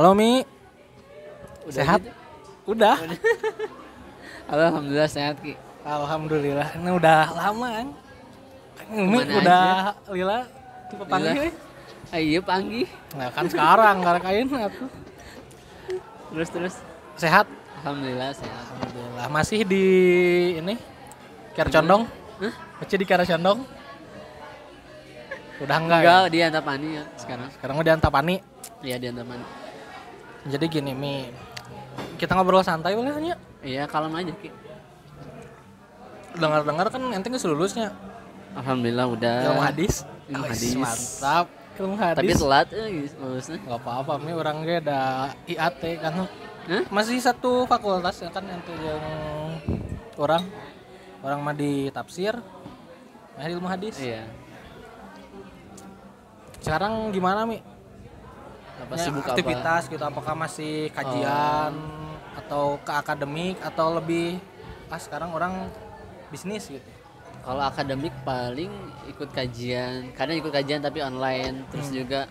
Halo Mi, Udah sehat? gitu? Udah. Alhamdulillah sehat Ki. Alhamdulillah. Ini udah lama kan? Mi Kemana udah aja? lila tipe panggil. Lila. Iya panggih. Nah kan sekarang karek kain atuh. Terus. Sehat? Alhamdulillah sehat. Alhamdulillah. Masih di ini Kiara Condong? Hah? Masih di Kiara Condong? Udah enggak ya? Enggak, di Antapani ya sekarang. Sekarang udah Antapani. Iya di Antapani. Jadi gini Mi, kita ngobrol santai boleh hanya? Iya kalem aja Ki. Dengar-dengar kan ente geus lulusnya Alhamdulillah udah. ilmu hadis. Ilmu Wih, hadis. Mantap. Ilmu hadis. Tapi telat lulusnya. Gak apa-apa, Mi orang ge da IAT kan. Hah? Masih satu fakultas ya kan ente yang orang mah di tafsir, mah di ilmu hadis. Iya. Sekarang gimana Mi? Apa Ya, sibuk aktivitas gitu, apakah masih kajian atau ke akademik atau lebih sekarang orang bisnis gitu. Kalau akademik paling ikut kajian. Kadang ikut kajian tapi online. Terus juga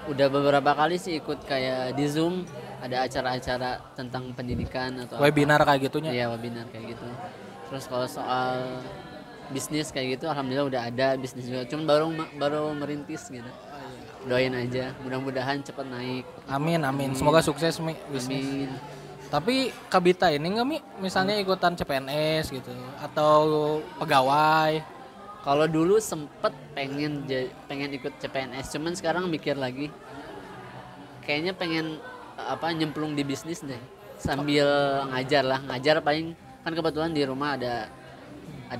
udah beberapa kali sih ikut kayak di Zoom ada acara-acara tentang pendidikan atau Webinar kayak gitunya. Iya webinar kayak gitu. Terus kalau soal bisnis kayak gitu alhamdulillah udah ada bisnis juga. Cuman baru merintis gitu. Doain aja, mudah-mudahan cepat naik. Amin. Semoga sukses Mi bisnis. Amin. Tapi Kabita ini enggak Mi misalnya ikutan CPNS gitu atau pegawai? Kalau dulu sempet pengen ikut CPNS, cuman sekarang mikir lagi, kayaknya pengen nyemplung di bisnis deh, sambil ngajar paling kan kebetulan di rumah ada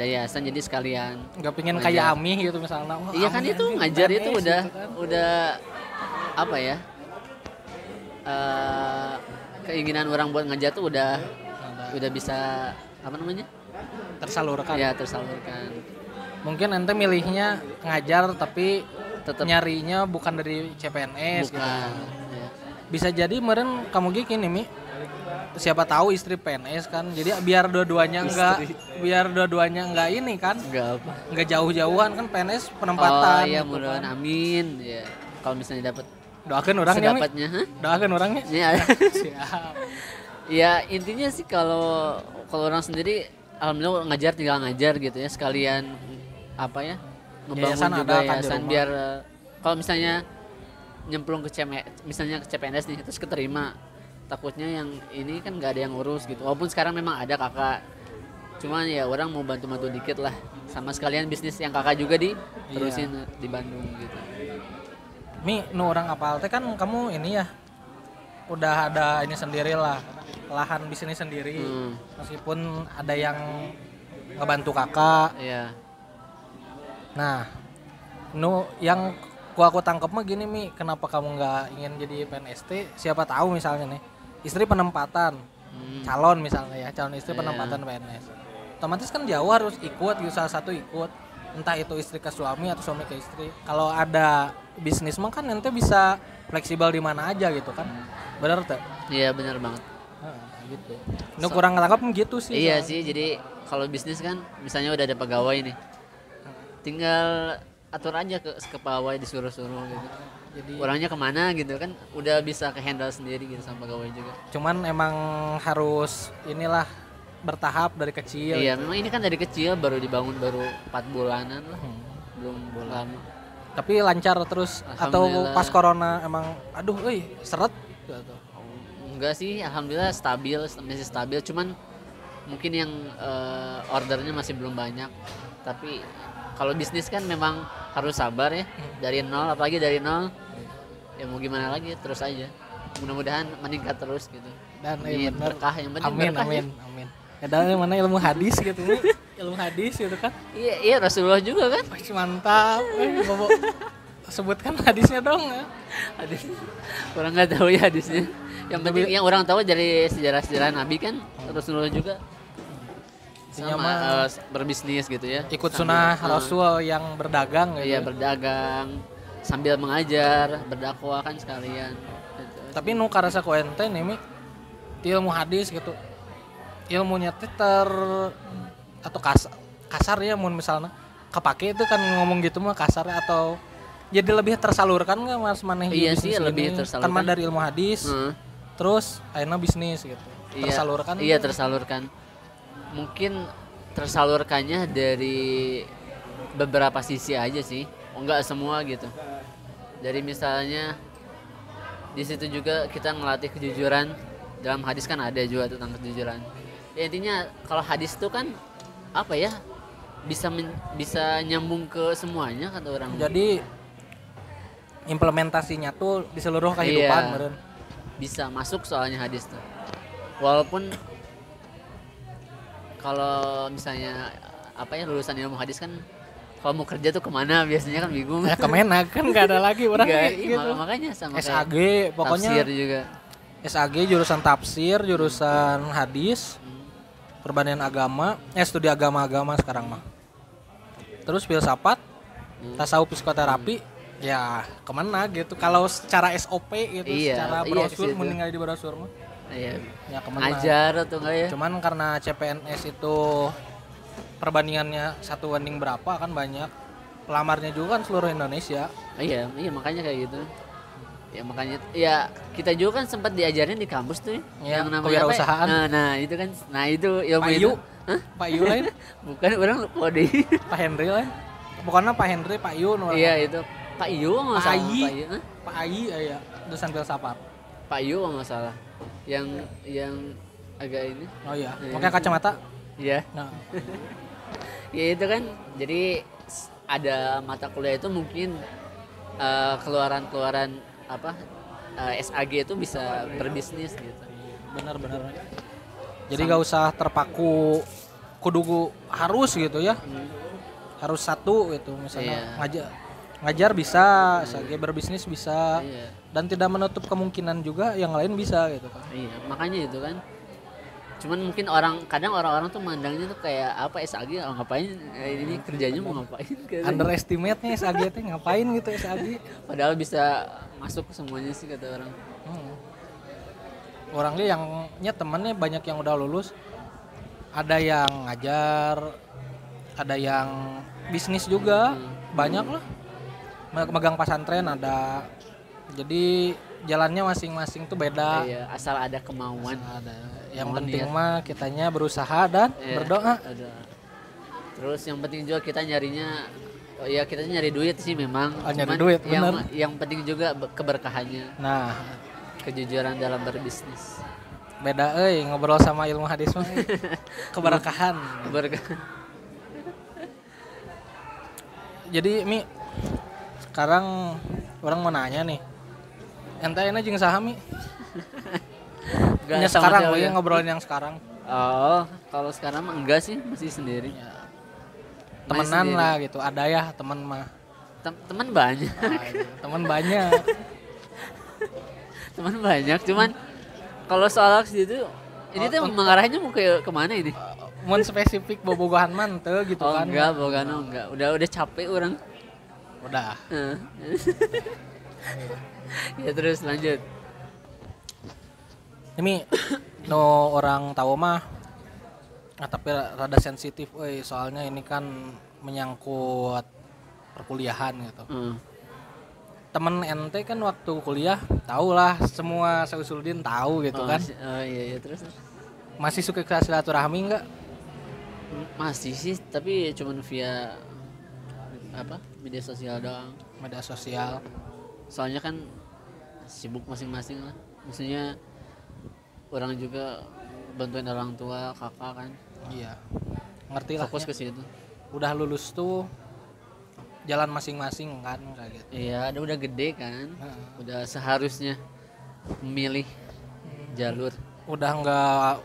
yayasan jadi sekalian. Enggak pengen ngajar. kayak Ami gitu misalnya. Oh, Iya kan Ami itu anjing, ngajar PNS itu gitu kan. udah apa ya? Keinginan orang buat ngajar tuh udah bisa apa namanya? Tersalurkan. Ya tersalurkan. Mungkin ente milihnya ngajar tapi Tetap nyarinya bukan dari CPNS gitu. bukan. Ya. Bisa jadi meren kamu gini Mi. Siapa tahu istri PNS kan. Jadi biar dua-duanya enggak ini kan. Enggak apa. Enggak jauh-jauhan kan PNS penempatan. Oh iya gitu mudah-mudahan kan. amin. Ya. Kalau misalnya dapat Doakan orangnya Mi. sedapatnya, Doakan orangnya. Ya. Siap. Ya intinya sih kalau orang sendiri alhamdulillah ngajar tinggal ngajar gitu ya sekalian apa ya ngebangun Yayasan juga ada kan di yayasan rumah. biar kalau misalnya nyemplung ke misalnya ke CPNS nih terus keterima takutnya yang ini kan nggak ada yang ngurus gitu walaupun sekarang memang ada kakak cuman ya orang mau bantu dikit lah sama sekalian bisnis yang kakak juga terusin di Bandung gitu. Mi, nu orang apal teh kan kamu ini ya udah ada ini sendiri lah lahan bisnis sendiri meskipun ada yang ngebantu kakak. Iya. Nah, nu yang aku tangkep mah gini Mi, kenapa kamu nggak ingin jadi PNST? Siapa tahu misalnya nih istri penempatan calon misalnya ya calon istri penempatan PNS. Otomatis kan jauh harus ikut, salah satu ikut entah itu istri ke suami atau suami ke istri. Kalau ada bisnis mah kan nanti bisa fleksibel di mana aja gitu kan. Bener tuh? Iya benar banget. Gitu. Ini kurang ngetangkap gitu sih. Iya sih, jadi kalau bisnis kan misalnya udah ada pegawai nih. Tinggal atur aja ke pegawai disuruh-suruh gitu. Jadi Orangnya kemana gitu kan udah bisa ke handle sendiri gitu sama pegawai juga. cuman emang harus inilah bertahap dari kecil. Iya, memang ini kan dari kecil baru dibangun baru 4 bulanan lah. Belum lama. Tapi lancar terus atau Alhamdulillah. pas corona emang aduh seret gitu. Enggak sih, alhamdulillah masih stabil cuman mungkin yang ordernya masih belum banyak. Tapi kalau bisnis kan memang harus sabar ya dari nol apalagi dari nol ya mau gimana lagi terus aja mudah-mudahan meningkat terus gitu Dan Amin, bener. berkah yang penting Amin berkah ya. amin. Ada yang mana ilmu hadis gitu Mi. Ilmu hadis gitu kan. Iya Rasulullah juga kan Wah, mantap. Bobo sebutkan hadisnya dong ya. hadis orang nggak tahu ya hadisnya yang penting yang orang tahu dari sejarah Nabi kan Rasulullah juga Intinya sama mah berbisnis gitu ya ikut Sambil, sunnah Rasul yang berdagang gitu. iya berdagang sambil mengajar berdakwah kan sekalian gitu. Tapi nu karasa ku ente nih Mi di ilmu hadis gitu. Ilmunya teh atau kasar ya mun misalnya kepake itu kan ngomong gitu mah kasar atau jadi lebih tersalurkan nggak mas maneh Iya bisnis sih, lebih ini? tersalurkan. Kan mah dari ilmu hadis Heeh. terus akhirnya bisnis gitu Iya, tersalurkan. iya tersalurkan. Mungkin tersalurkannya dari beberapa sisi aja sih, enggak semua gitu. Dari misalnya di situ juga kita ngelatih kejujuran. Dalam hadis kan ada juga tentang kejujuran. Ya, intinya kalau hadis itu kan apa ya, bisa nyambung ke semuanya kata orang. Jadi implementasinya tuh di seluruh kehidupan Iya, meren. bisa masuk soalnya hadis tuh. Walaupun kalau misalnya apa ya, lulusan ilmu hadis kan kalau mau kerja tuh kemana biasanya kan bingung. Ya Kemenak kan nggak ada lagi orang Nggak, gitu. makanya sama SAG kayak pokoknya tafsir juga. SAG jurusan tafsir, jurusan hadis, perbandingan agama, studi agama-agama sekarang mah. Terus filsafat, tasawuf psikoterapi, ya kemana gitu. Kalau secara SOP gitu, Iya, secara iya, brosur, kesitu. meninggal di brosur mah, Iya. ya kemana. Ajar atau enggak ya? Cuman karena CPNS itu perbandingannya 1 banding berapa kan banyak. Pelamarnya juga kan seluruh Indonesia. Iya, makanya kayak gitu. Ya makanya ya kita juga kan sempat diajarin di kampus tuh Ya, yang namanya kewirausahaan. apa ya? Nah, itu kan. Nah, itu ilmu Pak itu. Yu, Hah? Pak Yu lain, Bukan, orang kode. Pak Henry lain. Pokoknya Pak Henry, Pak Yu, Iya, itu Pak Yu enggak Pak salah. Ayi. Pak Yu, hah? Pak Ayi ya, dosen filsafat. Pak Yu enggak salah. Yang agak ini. Oh iya, Iya. pakai kacamata. Iya. Nah, Ya itu kan. Jadi ada mata kuliah itu mungkin keluaran-keluaran apa SAG itu bisa berbisnis gitu. benar-benar. Jadi gak usah terpaku kudu harus gitu ya. Harus satu gitu misalnya Iya. ngajar bisa, SAG berbisnis bisa, Iya. dan tidak menutup kemungkinan juga yang lain bisa gitu kan. Iya, makanya itu kan. Cuman mungkin kadang orang-orang tuh mandangnya tuh kayak apa SAG ngapain, ini kerjanya mau ngapain gitu. Underestimate-nya SAG teh ngapain gitu SAG. Padahal bisa masuk ke semuanya sih kata orang. Orangnya yang temennya banyak yang udah lulus, ada yang ngajar, ada yang bisnis juga, banyak lah. Megang pesantren ada. Jadi jalannya masing-masing tuh beda. Iya, asal ada kemauan. Ada. Yang Mohon penting niat. mah kitanya berusaha dan Iya, berdoa. ada. Terus yang penting juga kita nyarinya, oh ya kita nyari duit sih memang. Oh, nyari Cuman duit, yang bener. yang penting juga keberkahannya, Nah, kejujuran dalam berbisnis. beda ngobrol sama ilmu hadis mah. Keberkahan. Keberkahan. Jadi Mi, sekarang orang mau nanya nih. Ente enak jeung saha Mi? Enggak Yang sama sekarang cewek we ya. ngobrolin yang sekarang. Oh, kalau sekarang mah enggak sih, masih sendiri. Ya, Masih temenan sendiri. lah gitu. Ada ya teman mah. Teman banyak. Teman banyak. Teman banyak, cuman kalau soal aksi itu ini tuh mengarahnya mau ke kemana ini? Mun spesifik bobogohan man teu gitu Oh kan. enggak, bogano enggak. Udah capek orang. Udah. Heeh. Ya terus lanjut. Ini no orang tahu mah tapi rada sensitif soalnya ini kan menyangkut perkuliahan gitu. Temen ente kan waktu kuliah tahu lah semua Seusuldin tahu gitu kan. Oh iya terus. Masih suka ke silaturahmi enggak? Masih sih, tapi cuman via apa? Media sosial doang. Media sosial. Soalnya kan sibuk masing-masing lah. Maksudnya orang juga bantuin orang tua, kakak kan. Iya. Ngerti lah. Fokus Ya. ke situ. Udah lulus tuh jalan masing-masing kan kayak gitu. Iya, udah gede kan. Udah seharusnya memilih jalur. Udah enggak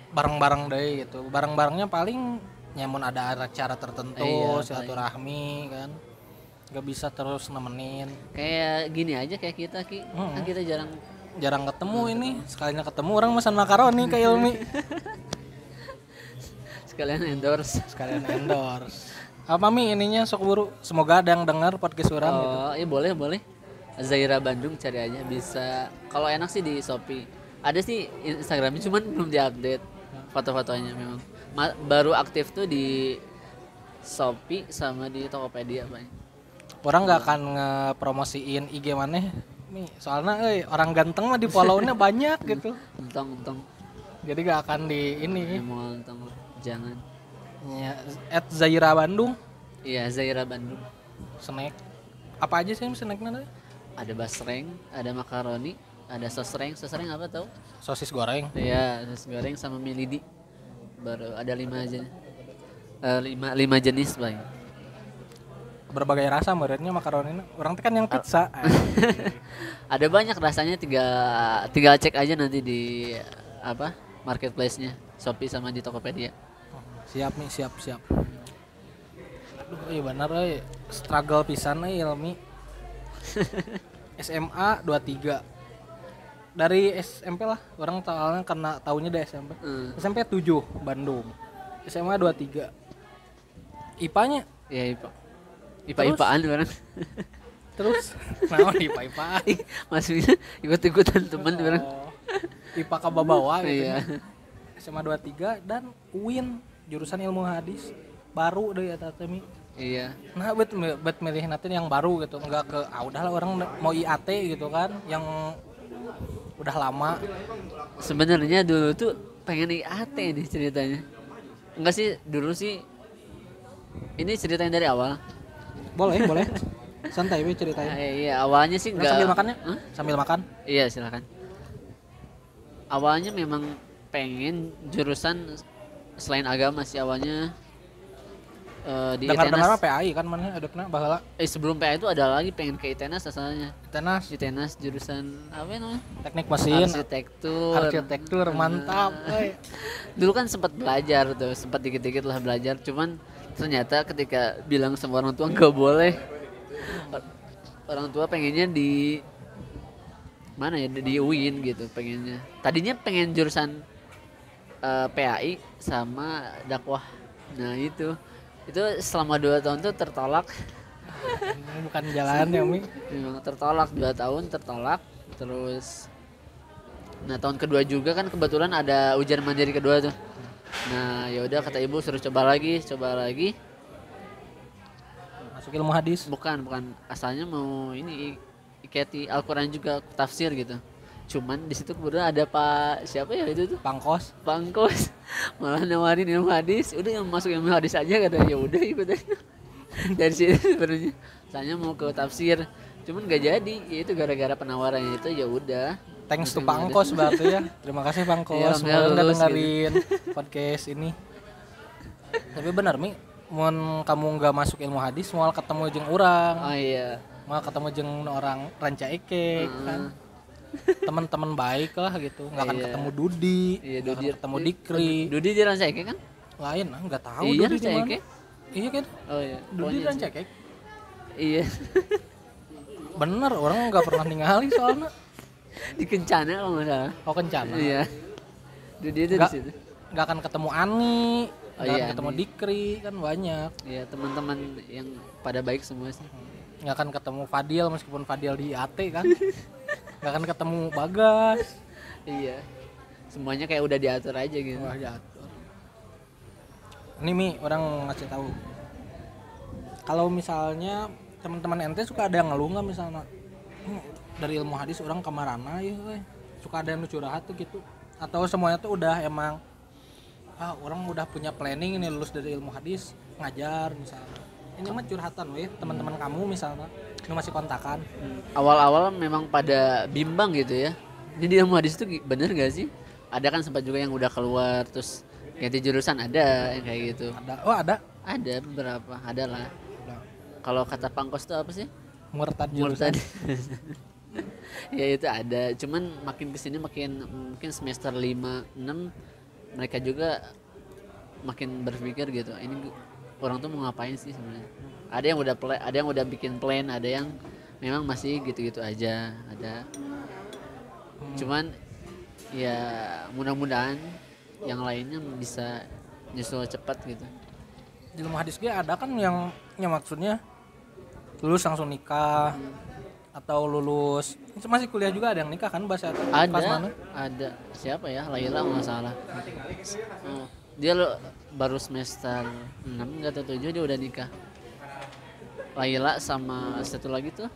bareng-bareng deh gitu. Bareng-barengnya paling nyamun ada acara tertentu, Iya, silaturahmi kan. Gak bisa terus nemenin. Kayak gini aja kayak kita Ki. Kan kita Jarang ketemu ini. Sekalinya ketemu orang pesan makaroni ke Ilmi. sekalian endorse. Sekalian endorse. Apa Mi ininya sok buru. Semoga ada yang dengar podcast orang gitu. Oh, iya boleh. Zaira Bandung cari aja bisa. Kalau enak sih di Shopee. Ada sih Instagramnya cuman belum diupdate foto-fotonya memang. Baru aktif tuh di Shopee sama di Tokopedia banyak. Orang nggak akan ngepromosiin IG maneh Mi, soalnya orang ganteng mah di follow-nya banyak gitu. Untung Jadi gak akan di ini. mau untung jangan. Ya, @Zaira Bandung Iya, Zaira Bandung. snack. Apa aja sih snacknya? Ada basreng, ada makaroni, ada sosreng apa tahu? Sosis goreng. Iya, sosis goreng sama mie lidi. Baru ada 5 aja. 5 jenis paling. Berbagai rasa menurutnya makaroni. Orang teh kan yang pizza. Ada banyak rasanya, tinggal cek aja nanti di apa? Marketplace-nya, Shopee sama di Tokopedia. Siap Mi, siap. Aduh, bener struggle pisan Ilmi. SMA 23. Dari SMP lah, orang soalnya karena tahunya dari SMP. SMP 7 Bandung. SMA 23. IPA-nya Ya, IPA-IPaan orang. terus naon IPA-IPA. Maksudnya ikut-ikutan teman orang. IPA ke bawah gitu. Iya. SMA 23 dan UIN jurusan ilmu hadis baru deh ya Mi. Iya. Nah, bet milih nanti yang baru gitu, enggak ke udahlah orang mau IAT gitu kan, yang udah lama. Sebenarnya dulu tuh pengen IAT nih ceritanya. Enggak sih, dulu sih ini ceritanya dari awal. Boleh. Santai we ceritain. Iya, awalnya sih enggak. Sambil makannya? Sambil makan. Iya, silakan. Awalnya memang pengen jurusan selain agama sih awalnya. Di Dengar-dengar ITENAS. PAI kan mana ada pernah bahala. Sebelum PA itu ada lagi pengen ke ITENAS asalnya. ITENAS Jurusan apa namanya? teknik mesin, Arsitektur. mantap. Dulu kan sempat belajar tuh, sempat dikit-dikit lah belajar. Cuman ternyata ketika bilang sama orang tua nggak boleh. Orang tua pengennya di mana ya, di UIN gitu pengennya. Tadinya pengen jurusan PAI sama dakwah. Nah itu selama 2 tahun tuh tertolak. Ini bukan jalan ya Mi. Memang tertolak 2 tahun tertolak. Terus nah tahun kedua juga kan kebetulan ada ujian mandiri kedua tuh. Nah ya udah kata ibu suruh coba lagi. Masuk ilmu hadis. Bukan asalnya mau ini IKT Al-Quran juga tafsir gitu. Cuman di situ kemudian ada Pak siapa ya itu tuh? Pangkos. Malah nawarin ilmu hadis, udah yang masuk ilmu hadis aja kata. Ya udah ikut aja. Dari situ sebenarnya saya mau ke tafsir, cuman gak jadi. Ya itu gara-gara penawarannya itu ya udah. Thanks to Pangkos berarti ya. Terima kasih Pangkos. Iya, Semoga udah lulus, dengerin podcast ini. Tapi benar Mi, mun kamu nggak masuk ilmu hadis, mau ketemu jeung urang, Oh iya. mau ketemu jeung orang ranca eke kan. Teman-teman baik lah gitu, nggak akan Iya. ketemu Dudi, Iya, nggak akan Dudi. ketemu Dikri, Dudi di Rancake kan? lain nggak tahu Iya, Dudi di Rancake. mana. Iya kan, Oh iya. Dudi Pokoknya ranca eke. Iya. Bener, orang nggak pernah ningali soalnya. Di Kencana kalau nggak salah. Oh Kencana. Iya. Dudi itu di Nggak, situ. nggak akan ketemu Ani, Oh nggak iya, akan ketemu Ani. Dikri kan banyak. Iya, teman-teman yang pada baik semua sih. Nggak akan ketemu Fadil meskipun Fadil di AT kan. Nggak akan ketemu Bagas. Iya. Semuanya kayak udah diatur aja gitu. Wah jatuh. Ini Mi, orang ngasih tahu. Kalau misalnya teman-teman ente suka ada yang ngeluh nggak misalnya dari ilmu hadis orang kamarana ya, suka ada yang curhat tuh gitu. Atau semuanya tuh udah emang orang udah punya planning ini lulus dari ilmu hadis ngajar misalnya. Ini mah curhatan weh teman-teman kamu misalnya. Ini masih kontakan. Awal-awal memang pada bimbang gitu ya. Jadi ilmu hadis itu bener gak sih? Ada kan sempat juga yang udah keluar terus ganti jurusan, ada yang kayak gitu. Ada. Oh ada. Ada beberapa, ada lah. Ada. Kalau kata Pangkos tuh apa sih? Murtad jurusan. Murtad. Ya itu ada. Cuman makin kesini mungkin semester 5, 6 mereka juga makin berpikir gitu. Ini orang tuh mau ngapain sih sebenarnya? Ada yang udah bikin plan, ada yang memang masih gitu-gitu aja, ada. Cuman ya mudah-mudahan yang lainnya bisa nyusul cepat gitu. Di ilmu hadis dia ada kan yang maksudnya lulus langsung nikah atau lulus masih kuliah juga ada yang nikah kan bahasa itu kelas mana? Ada siapa ya, Laila nggak salah. Oh, dia baru semester 6 atau 7 dia udah nikah. Laila sama satu lagi tuh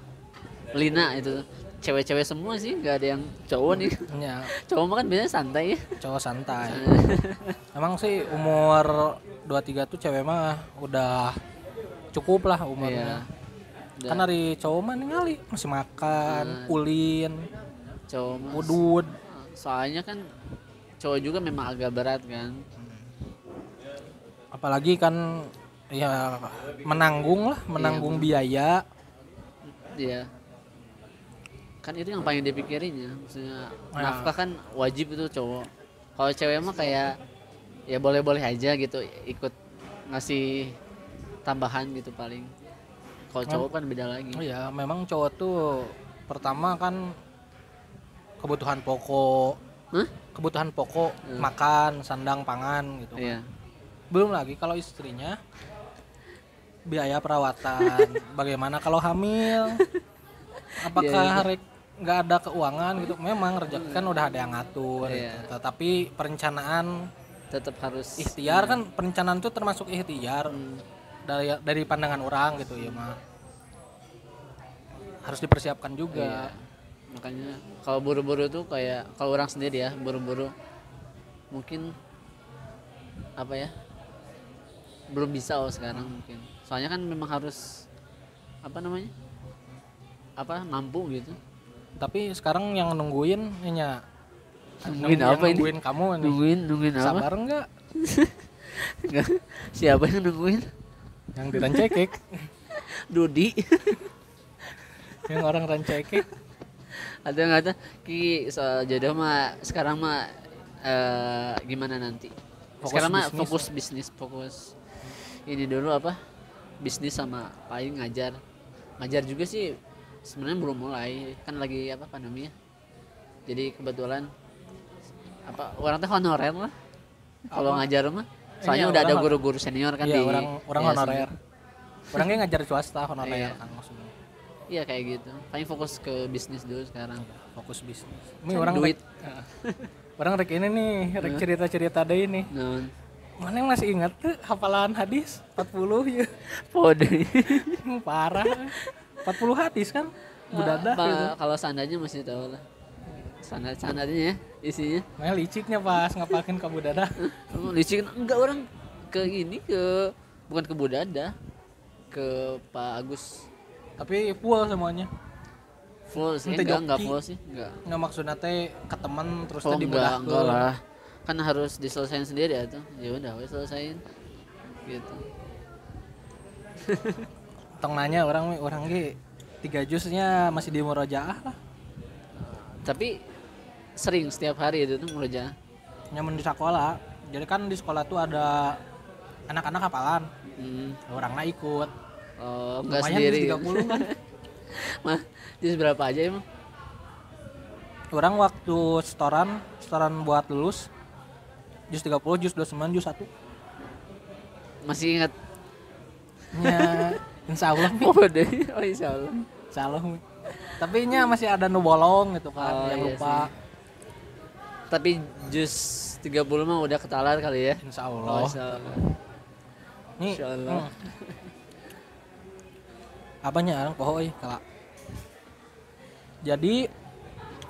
Lina itu cewek-cewek semua sih, nggak ada yang cowok nih. Ya, Cowok mah kan biasanya santai ya. cowok santai. Emang sih umur 23 tuh cewek mah udah cukup lah umurnya. Iya. Kan dari cowok mah ningali masih makan, ulin, Cowok mah udud. soalnya kan cowok juga memang agak berat kan. Apalagi kan ya menanggung biaya. Iya. Kan itu yang paling dipikirin ya. Maksudnya Ya. nafkah kan wajib itu cowok. Kalau cewek mah kayak ya boleh-boleh aja gitu ikut ngasih tambahan gitu paling. Kalau cowok kan beda lagi. Oh ya, memang cowok tuh pertama kan kebutuhan pokok, Hah? kebutuhan pokok, makan, sandang, pangan gitu. Iya. Belum lagi kalau istrinya biaya perawatan, bagaimana kalau hamil, apakah Iya. rek nggak ada keuangan gitu. Memang rezeki kan udah ada yang ngatur, Iya. gitu. Tapi perencanaan Tetap harus ikhtiar kan, perencanaan itu termasuk ikhtiar dari pandangan orang gitu ya mah. Harus dipersiapkan juga. Iya. Makanya kalau buru-buru tuh kayak kalau orang sendiri ya buru-buru mungkin apa ya belum bisa sekarang mungkin soalnya kan memang harus apa namanya mampu gitu. Tapi sekarang yang nungguin nya Nungguin yang apa ini? nungguin kamu nih. Nungguin apa? Sabar enggak? Nggak. Siapa yang nungguin? Yang di Rancekek, Dudi. yang orang Rancekek. Nggak ada ki soal jodoh mah sekarang mah gimana nanti? Fokus Sekarang mah bisnis. fokus bisnis, fokus ini dulu apa? Bisnis sama paling ngajar juga sih sebenarnya belum mulai kan lagi apa pandemi ya. Jadi kebetulan apa orang teh honorer lah kalau ngajar mah soalnya Iya, udah ada orang- guru-guru senior kan Iya, di orang yayasan. honorer. Orangnya ngajar swasta honorer Iya. kan maksudnya. Iya kayak gitu paling fokus ke bisnis dulu sekarang. Fokus bisnis. Ini Kan orang duit. orang rek ini nih, rek cerita-cerita deh ini. Non Mana yang masih ingat tuh hafalan hadis 40 ya. pode. Parah. 40 hadis kan. Budadah gitu. Kalau sanadnya masih tahu lah. Sanadnya ya isinya. Nah, liciknya pas ngapalin ke budadah. Licin enggak orang ke ini ke bukan ke Budada ke Pak Agus Tapi full semuanya. full sih Ente enggak joki. full sih enggak. Nggak maksudnya teh ke temen terus Oh teh enggak dibedah lah kan harus diselesain sendiri ya tuh ya udah we selesain gitu. Tong nanya orang ge 3 jusnya masih di murojaah lah. Tapi sering setiap hari itu tuh murojaah. Nyamun di sekolah. Jadi kan di sekolah tuh ada anak-anak hafalan. Orangnya ikut. Oh enggak Lumayan sendiri. jus 30 kan. Mah jus berapa aja emang? Orang waktu setoran buat lulus jus 30, jus 29, jus 1. Masih ingat? Ya, insya Allah. Oh deh. Oh insya Allah. Insya Allah. Tapi nya masih ada nu bolong gitu kan, Oh, yang iya lupa. sih. Tapi jus 30 mah udah ketalar kali ya. Insya Oh, Allah. insya Allah. Nih, Insya Allah. Apanya orang pohoy kala. Jadi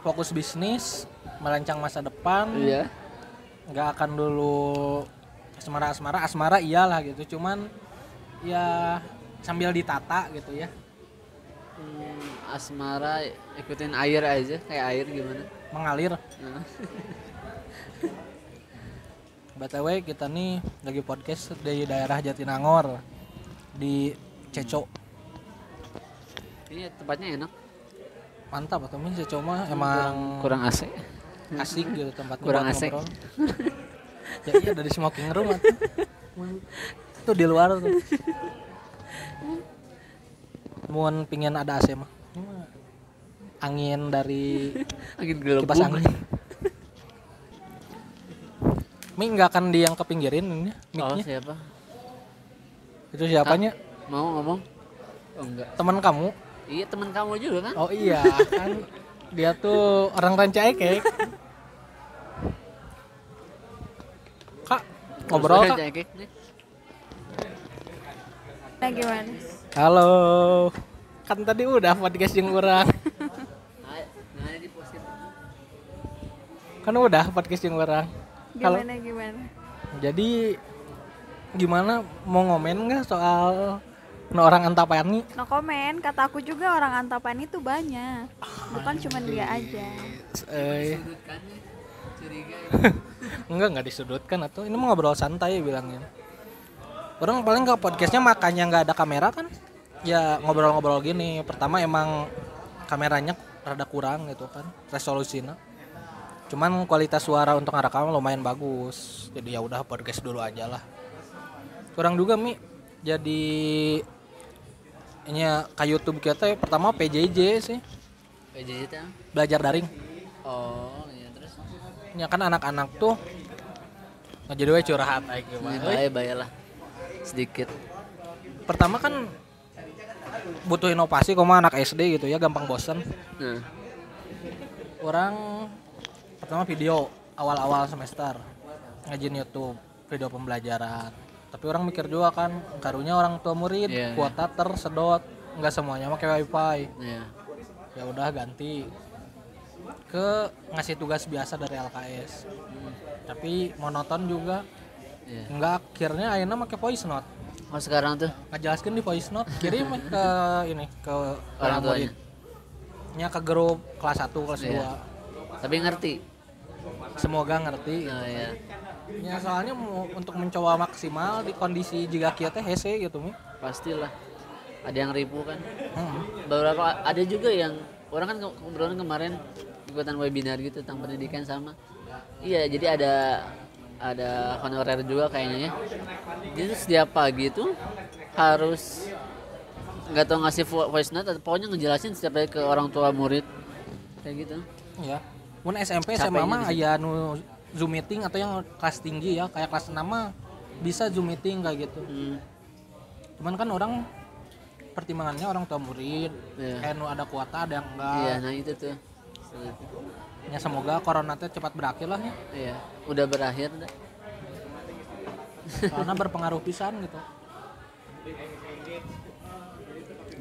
fokus bisnis, merancang masa depan. Iya. Nggak akan dulu asmara iyalah gitu. Cuman ya sambil ditata gitu ya. Asmara ikutin air aja kayak air gimana? Mengalir. Nah. BTW kita nih lagi podcast di daerah Jatinangor di Ceco. Ini tempatnya enak. Mantap atau min Ceco mah emang Kurang AC. asik gitu tempatnya Kurang buat asik. ngobrol. Ya iya dari smoking room atuh. Itu di luar tuh. Mun pingin ada AC mah. Angin dari Angin kipas gelembung. angin. Mi nggak akan di yang kepinggirin ini Oh mic-nya. siapa? Itu siapanya? Mau ngomong? Oh enggak. Teman kamu? Iya teman kamu juga kan? Oh iya, kan dia tuh orang Rancaikek. Kak, ngobrol Kak. Cekek nih. Nah gimana? Halo. Kan tadi udah podcast yang kurang. Nah, di posisi Kan udah podcast yang kurang. Halo. Gimana? Jadi gimana mau ngomen nggak soal orang Antapani? No komen, kata aku juga orang Antapani itu banyak. Bukan cuma dia aja. sudutkan nih, curiga ya. Enggak disudutkan atau ini mau ngobrol santai bilangnya. Orang paling ke podcastnya makanya nggak ada kamera kan? Ya ngobrol-ngobrol gini. Pertama emang kameranya rada kurang gitu kan, resolusinya. Cuman kualitas suara untuk ngerekam lumayan bagus. Jadi ya udah podcast dulu aja lah. Kurang juga Mi. Jadi ini ke YouTube kita pertama PJJ sih, PJJ teh. belajar daring. Oh, iya terus. Ya kan anak-anak tuh nah, jadi we curhat aja gimana. Bayalah sedikit. Pertama kan butuh inovasi koma anak SD gitu ya, gampang bosen. Nah, Orang pertama video awal-awal semester ngajin YouTube video pembelajaran. Tapi orang mikir juga kan karunya orang tua murid Iya, kuota tersedot, nggak semuanya pakai wifi. iya. Ya udah ganti ke ngasih tugas biasa dari LKS. Tapi monoton juga. Iya. Enggak, akhirnya ayeuna make voice note. Oh, sekarang tuh Ngajelaskeun di voice note, kirim ke ini ke orang murid. tuanya. Nya ke grup kelas 1, kelas Iya. Tapi ngerti. 2. Semoga ngerti. Oh, iya. Ya soalnya untuk mencoba maksimal di kondisi jika kita hese gitu Mi. Pastilah. Ada yang ribu kan. Hmm. Beberapa ada juga yang orang kan kebetulan kemarin ikutan webinar gitu tentang pendidikan sama. Iya, jadi ada honorer juga kayaknya ya. Jadi setiap pagi itu harus nggak tahu ngasih voice note atau pokoknya ngejelasin setiap hari ke orang tua murid kayak gitu. Ya. Mun SMP Capeknya SMA mah di situ. aya nu Zoom meeting atau yang kelas tinggi ya, kayak kelas 6 mah bisa Zoom meeting kayak gitu. Cuman kan orang pertimbangannya orang tua murid, Iya. kayak nu ada kuota ada yang enggak. Iya, nah itu tuh. Ya semoga corona teh cepat berakhir lah ya. Iya, udah berakhir dah. Karena berpengaruh pisan gitu.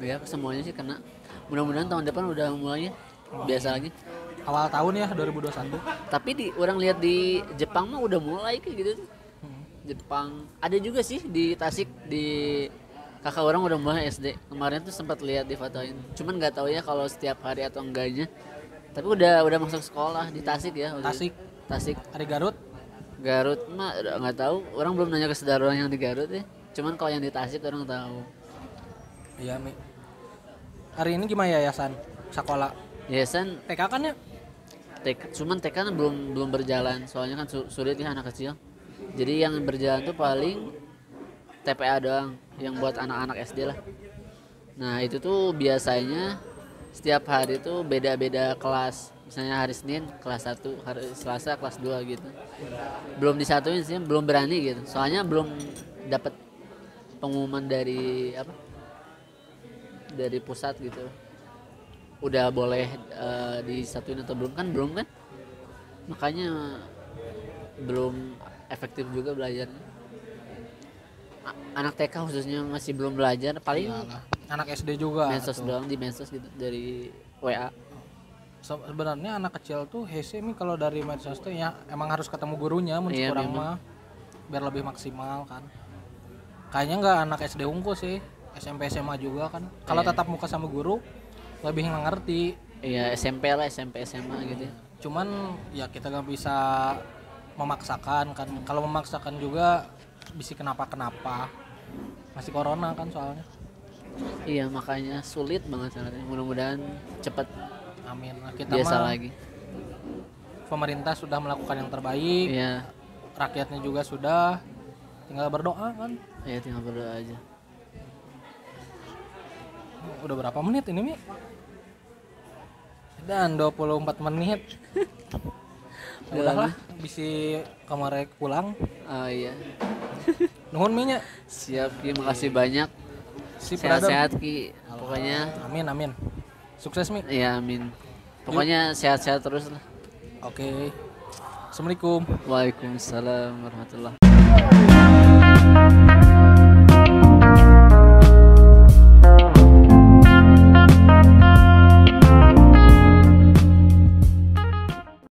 Ya, semuanya sih kena. Mudah-mudahan tahun depan udah mulai biasa lagi. Awal tahun ya 2021. Tapi orang lihat di Jepang mah udah mulai kayak gitu tuh. Jepang ada juga sih di Tasik, di kakak orang udah mulai SD. Kemarin tuh sempat lihat di fotoin. Cuman nggak tahu ya kalau setiap hari atau enggaknya. Tapi udah masuk sekolah di Tasik ya. Tasik. Hari Garut. Garut mah nggak tahu. Orang belum nanya ke saudara orang yang di Garut ya. Cuman kalau yang di Tasik orang tahu. Iya Mi. Hari ini gimana yayasan sekolah? Yayasan TK kan ya? cuman TK kan belum berjalan. Soalnya kan sulit ya anak kecil. Jadi yang berjalan tuh paling TPA doang yang buat anak-anak SD lah. Nah itu tuh biasanya setiap hari tuh beda-beda kelas. Misalnya hari Senin kelas 1, hari Selasa kelas 2 gitu. Belum disatuin sih, belum berani gitu. Soalnya belum dapat pengumuman dari dari pusat gitu. Udah boleh disatuin atau belum kan? Makanya belum efektif juga belajarnya. Anak TK khususnya masih belum belajar, paling Iyalah. Anak SD juga. medsos tuh. doang, di medsos gitu dari WA. Sebenarnya anak kecil tuh hese Mi kalau dari medsos tuh ya emang harus ketemu gurunya mun Iya, kurang memang. mah biar lebih maksimal kan. Kayaknya nggak anak SD unggul sih, SMP SMA juga kan. Kalau Iya. tatap muka sama guru lebih ngerti. Iya, SMP lah, SMP SMA gitu ya. Cuman ya kita nggak bisa memaksakan kan. Kalau memaksakan juga bisa kenapa masih corona kan soalnya. Iya, makanya sulit banget sebenarnya. Mudah-mudahan cepat Amin. Nah, kita biasa mah lagi. pemerintah sudah melakukan yang terbaik, Iya, rakyatnya juga sudah, tinggal berdoa kan. ya tinggal berdoa aja. Udah berapa menit ini Mi? Dan 24 menit. Udahlah, bisa kemarin pulang. Oh iya. Nuhun Mi nya. Siap, Ki, makasih banyak. Si brother. Sehat-sehat Ki. Pokoknya Amin. Sukses Mi. ya amin. Pokoknya sehat-sehat terus lah. Oke. Assalamualaikum. Waalaikumsalam warahmatullahi